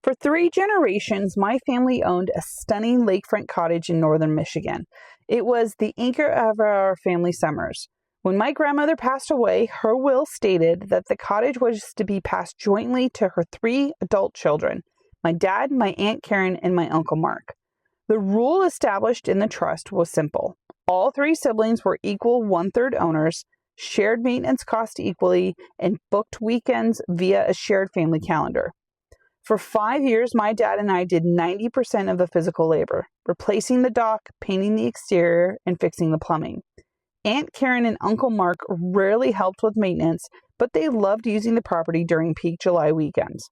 For 3 generations, my family owned a stunning lakefront cottage in northern Michigan. It was the anchor of our family summers. When my grandmother passed away, her will stated that the cottage was to be passed jointly to her 3 adult children, my dad, my Aunt Karen, and my Uncle Mark. The rule established in the trust was simple. All 3 siblings were equal 1/3 owners, shared maintenance costs equally, and booked weekends via a shared family calendar. For 5 years, my dad and I did 90% of the physical labor, replacing the dock, painting the exterior, and fixing the plumbing. Aunt Karen and Uncle Mark rarely helped with maintenance, but they loved using the property during peak July weekends.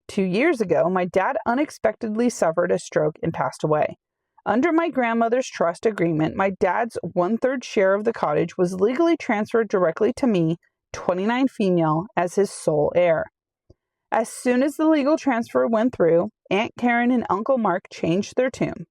2 years ago, my dad unexpectedly suffered a stroke and passed away. Under my grandmother's trust agreement, my dad's 1/3 share of the cottage was legally transferred directly to me, 29 female, as his sole heir. As soon as the legal transfer went through, Aunt Karen and Uncle Mark changed their tune.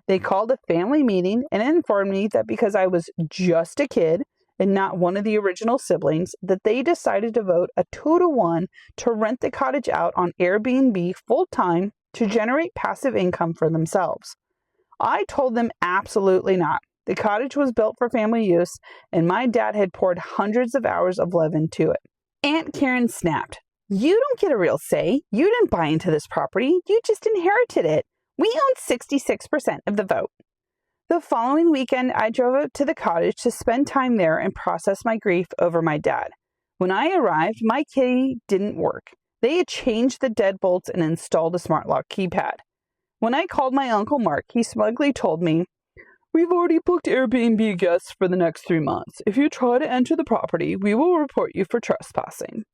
They called a family meeting and informed me that because I was just a kid and not one of the original siblings, that they decided to vote a 2-to-1 to rent the cottage out on Airbnb full-time to generate passive income for themselves. I told them absolutely not. The cottage was built for family use, and my dad had poured hundreds of hours of love into it. Aunt Karen snapped. "You don't get a real say. You didn't buy into this property. You just inherited it. We own 66% of the vote." The following weekend, I drove up to the cottage to spend time there and process my grief over my dad. When I arrived, my key didn't work. They had changed the deadbolts and installed a smart lock keypad. When I called my Uncle Mark, he smugly told me, "We've already booked Airbnb guests for the next 3 months. If you try to enter the property, we will report you for trespassing."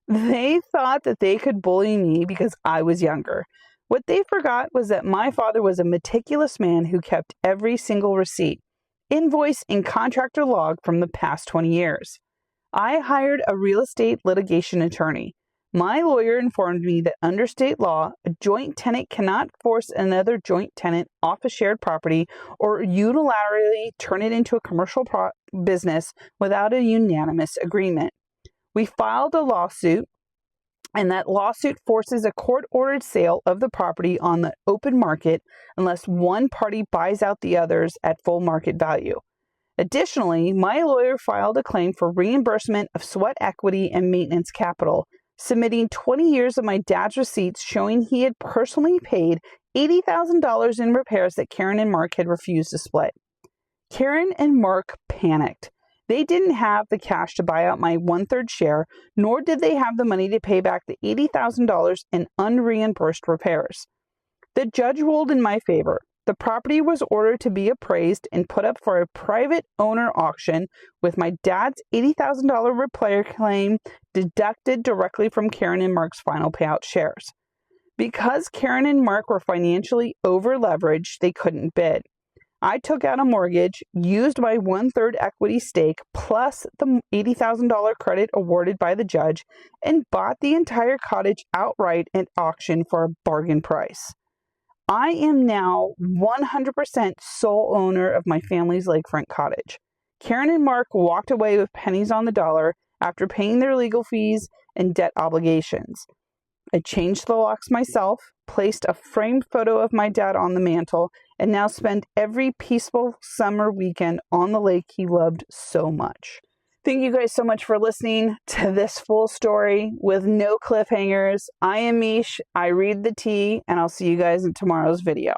They thought that they could bully me because I was younger. What they forgot was that my father was a meticulous man who kept every single receipt, invoice, and contractor log from the past 20 years. I hired a real estate litigation attorney. My lawyer informed me that under state law, a joint tenant cannot force another joint tenant off a shared property or unilaterally turn it into a commercial business without a unanimous agreement. We filed a lawsuit, and that lawsuit forces a court-ordered sale of the property on the open market unless one party buys out the others at full market value. Additionally, my lawyer filed a claim for reimbursement of sweat equity and maintenance capital, submitting 20 years of my dad's receipts showing he had personally paid $80,000 in repairs that Karen and Mark had refused to split. Karen and Mark panicked. They didn't have the cash to buy out my 1/3 share, nor did they have the money to pay back the $80,000 in unreimbursed repairs. The judge ruled in my favor. The property was ordered to be appraised and put up for a private owner auction, with my dad's $80,000 repair claim deducted directly from Karen and Mark's final payout shares. Because Karen and Mark were financially over-leveraged, they couldn't bid. I took out a mortgage, used my 1/3 equity stake plus the $80,000 credit awarded by the judge, and bought the entire cottage outright at auction for a bargain price. I am now 100% sole owner of my family's lakefront cottage. Karen and Mark walked away with pennies on the dollar after paying their legal fees and debt obligations. I changed the locks myself, placed a framed photo of my dad on the mantle, and now spend every peaceful summer weekend on the lake he loved so much. Thank you guys so much for listening to this full story with no cliffhangers. I am Mish, I read the tea, and I'll see you guys in tomorrow's video.